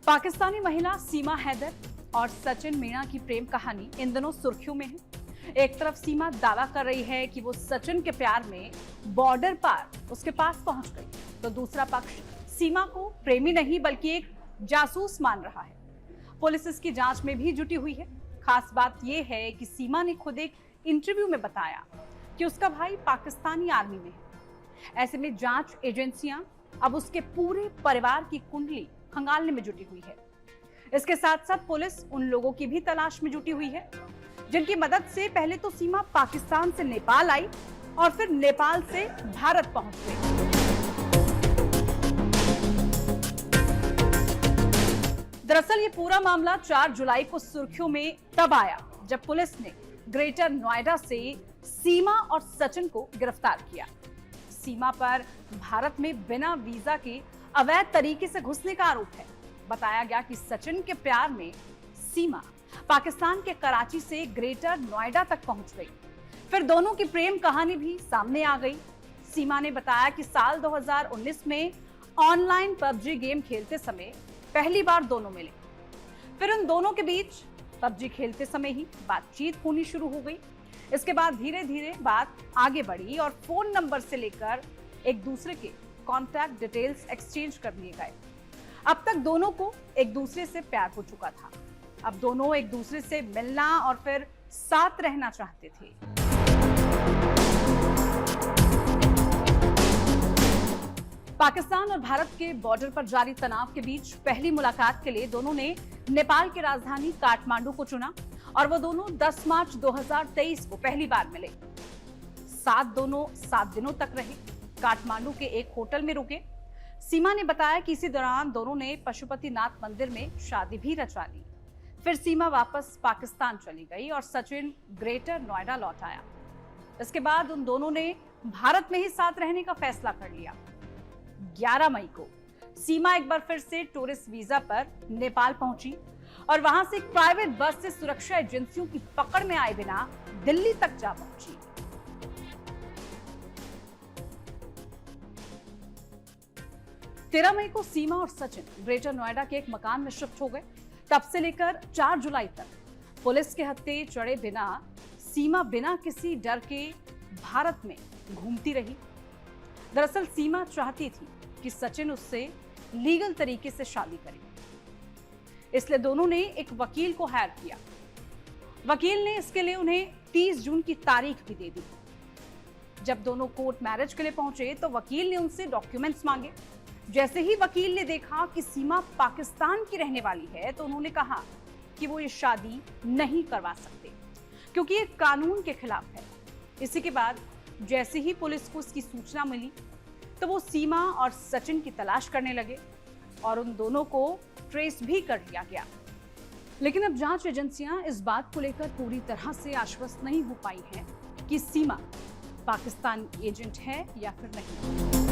पाकिस्तानी महिला सीमा हैदर और सचिन मीणा की प्रेम कहानी इन दिनों सुर्खियों में है। एक तरफ सीमा दावा कर रही है कि वो सचिन के प्यार में बॉर्डर पार उसके पास पहुंच गई, तो दूसरा पक्ष सीमा को प्रेमी नहीं बल्कि एक जासूस मान रहा है। पुलिस इसकी जांच में भी जुटी हुई है। खास बात यह है कि सीमा ने खुद एक इंटरव्यू में बताया कि उसका भाई पाकिस्तानी आर्मी में है। ऐसे में जांच एजेंसियां अब उसके पूरे परिवार की कुंडली खंगालने में जुटी हुई है। इसके साथ साथ पुलिस उन लोगों की भी तलाश में जुटी हुई है जिनकी मदद से पहले तो सीमा पाकिस्तान से नेपाल आई और फिर नेपाल से भारत पहुंच गई। दरअसल ये पूरा मामला 4 जुलाई को सुर्खियों में तब आया जब पुलिस ने ग्रेटर नोएडा से सीमा और सचिन को गिरफ्तार किया। सीमा पर भारत में बिना वीजा के अवैध तरीके से घुसने का आरोप है। बताया गया कि सचिन के प्यार में सीमा पाकिस्तान के कराची से ग्रेटर नोएडा तक पहुंच गई। फिर दोनों की प्रेम कहानी भी सामने आ गई। सीमा ने बताया कि साल 2019 में ऑनलाइन पबजी गेम खेलते समय पहली बार दोनों मिले। फिर उन दोनों के बीच पबजी खेलते समय ही बातचीत होनी शुरू हो गई। इसके बाद धीरे धीरे बात आगे बढ़ी और फोन नंबर से लेकर एक दूसरे के कॉन्टैक्ट डिटेल्स एक्सचेंज कर लिए गए। अब तक दोनों को एक दूसरे से प्यार हो चुका था। अब दोनों एक दूसरे से मिलना और फिर साथ रहना चाहते थे। पाकिस्तान और भारत के बॉर्डर पर जारी तनाव के बीच पहली मुलाकात के लिए दोनों ने नेपाल की राजधानी काठमांडू को चुना और वो दोनों 10 मार्च 2023 को पहली बार मिले। दोनों 7 दिनों तक रहे। काठमांडू के एक होटल में रुके। सीमा ने बताया कि इसी दौरान दोनों ने पशुपतिनाथ मंदिर में शादी भी रचा ली। फिर सीमा वापस पाकिस्तान चली गई और सचिन ग्रेटर नोएडा लौट आया। इसके बाद उन दोनों ने भारत में ही साथ रहने का फैसला कर लिया। 11 मई को सीमा एक बार फिर से टूरिस्ट वीजा पर नेपाल पहुंची और वहां से एक प्राइवेट बस से सुरक्षा एजेंसियों की पकड़ में आए बिना दिल्ली तक जा पहुंची। 13 मई को सीमा और सचिन ग्रेटर नोएडा के एक मकान में शिफ्ट हो गए। तब से लेकर 4 जुलाई तक पुलिस के हत्थे चढ़े बिना सीमा बिना किसी डर के भारत में घूमती रही। दरअसल सीमा चाहती थी कि सचिन उससे लीगल तरीके से शादी करे, इसलिए दोनों ने एक वकील को हायर किया। वकील ने इसके लिए उन्हें 30 जून की तारीख भी दे दी। जब दोनों कोर्ट मैरिज के लिए पहुंचे तो वकील ने उनसे डॉक्यूमेंट्स मांगे। जैसे ही वकील ने देखा कि सीमा पाकिस्तान की रहने वाली है तो उन्होंने कहा कि वो ये शादी नहीं करवा सकते क्योंकि ये कानून के खिलाफ है। इसी के बाद जैसे ही पुलिस को इसकी सूचना मिली तो वो सीमा और सचिन की तलाश करने लगे और उन दोनों को ट्रेस भी कर लिया गया। लेकिन अब जांच एजेंसियां इस बात को लेकर पूरी तरह से आश्वस्त नहीं हो पाई हैं कि सीमा पाकिस्तान एजेंट है या फिर नहीं।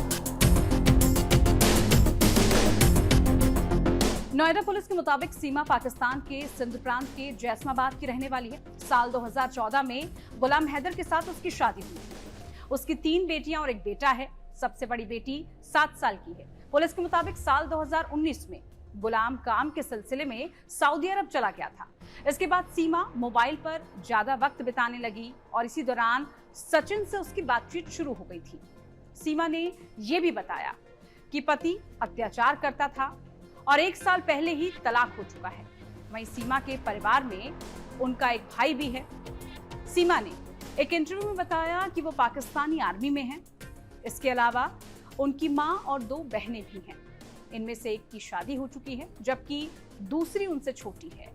नोएडा पुलिस के मुताबिक सीमा पाकिस्तान के सिंध प्रांत के जैसमाबाद की रहने वाली है। साल 2014 में गुलाम हैदर के साथ उसकी शादी हुई। उसकी 3 बेटियां और एक बेटा है। सबसे बड़ी बेटी 7 साल की है। पुलिस के मुताबिक साल 2019 में गुलाम काम के सिलसिले में सऊदी अरब चला गया था। इसके बाद सीमा मोबाइल पर ज्यादा वक्त बिताने लगी और इसी दौरान सचिन से उसकी बातचीत शुरू हो गई थी। सीमा ने यह भी बताया कि पति अत्याचार करता था और 1 साल पहले ही तलाक हो चुका है। वहीं सीमा के परिवार में उनका एक भाई भी है। सीमा ने एक इंटरव्यू में बताया कि वो पाकिस्तानी आर्मी में है। इसके अलावा उनकी मां और 2 बहनें भी हैं। इनमें से एक की शादी हो चुकी है जबकि दूसरी उनसे छोटी है।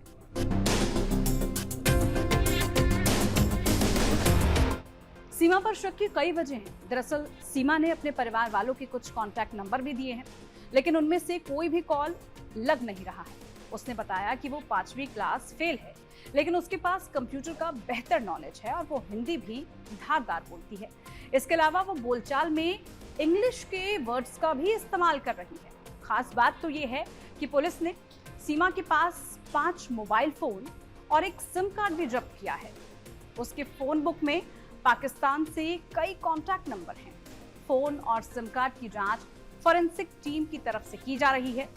सीमा पर शक की कई वजह हैं। दरअसल सीमा ने अपने परिवार वालों के कुछ कॉन्टैक्ट नंबर भी दिए हैं, लेकिन उनमें से कोई भी कॉल लग नहीं रहा है। उसने बताया कि वो 5वीं क्लास फेल है, लेकिन उसके पास कंप्यूटर का बेहतर नॉलेज है और वो हिंदी भी धारदार बोलती है। इसके अलावा वो बोलचाल में इंग्लिश के वर्ड्स का भी इस्तेमाल कर रही है। खास बात तो ये है कि पुलिस ने सीमा के पास 5 मोबाइल फोन और एक सिम कार्ड भी जब्त किया है। उसके फोन बुक में पाकिस्तान से कई कॉन्टैक्ट नंबर हैं। फोन और सिम कार्ड की जांच फॉरेंसिक टीम की तरफ से की जा रही है।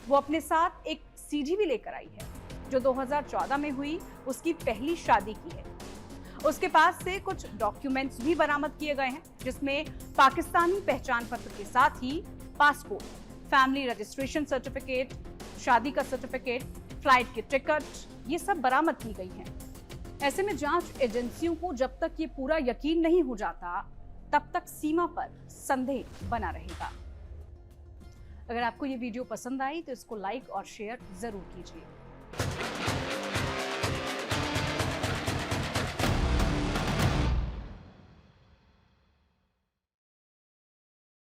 वो अपने साथ एक सीडी भी लेकर आई है जो 2014 में हुई उसकी पहली शादी की है। उसके पास से कुछ डॉक्यूमेंट्स भी बरामद किए गए हैं जिसमें पाकिस्तानी पहचान पत्र के साथ ही पासपोर्ट, फैमिली रजिस्ट्रेशन सर्टिफिकेट, शादी का सर्टिफिकेट, फ्लाइट की टिकट, ये सब बरामद की गई हैं। ऐसे में जांच एजेंसियों को जब तक ये पूरा यकीन नहीं हो जाता तब तक सीमा पर संदेह बना रहेगा। अगर आपको ये वीडियो पसंद आई तो इसको लाइक और शेयर जरूर कीजिए।